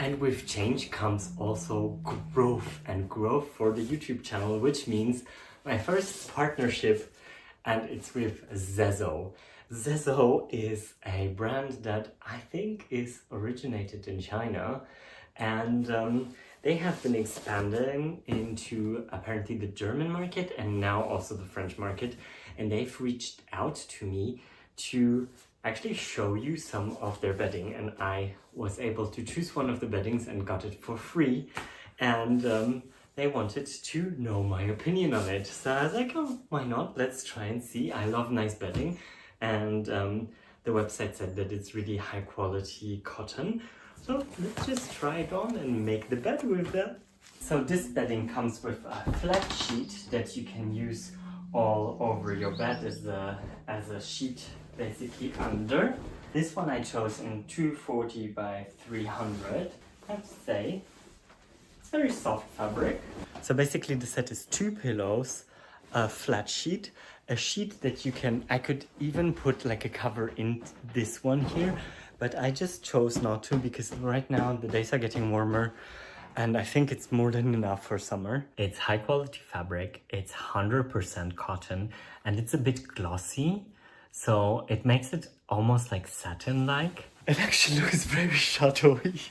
And with change comes also growth, and growth for the YouTube channel, which means my first partnership, and it's with Zezzo. Zezzo is a brand that I think is originated in China, and they have been expanding into apparently the German market and now also the French market, and they've reached out to me to actually show you some of their bedding, and I was able to choose one of the beddings and got it for free, and they wanted to know my opinion on it. So I was like, oh, why not? Let's try and see. I love nice bedding, and the website said that it's really high quality cotton. So let's just try it on and make the bed with them. So this bedding comes with a flat sheet that you can use all over your bed as a sheet basically under. This one I chose in 240 by 300. I have to say, it's very soft fabric. So basically the set is 2 pillows, a flat sheet, a sheet that you can, I could even put like a cover in this one here, but I just chose not to because right now the days are getting warmer and I think it's more than enough for summer. It's high quality fabric, it's 100% cotton, and it's a bit glossy, so it makes it almost like satin-like. It actually looks very shadowy.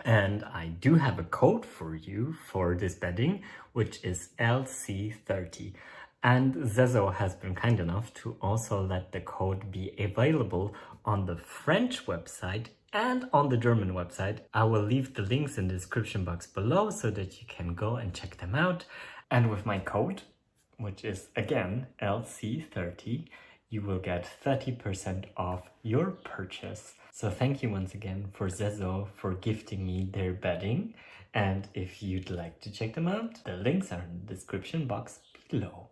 And I do have a code for you for this bedding, which is LC30. And Zezzo has been kind enough to also let the code be available on the French website and on the German website. I will leave the links in the description box below so that you can go and check them out. And with my code, which is again LC30, you will get 30% off your purchase. So thank you once again for Zezzo for gifting me their bedding. And if you'd like to check them out, the links are in the description box below.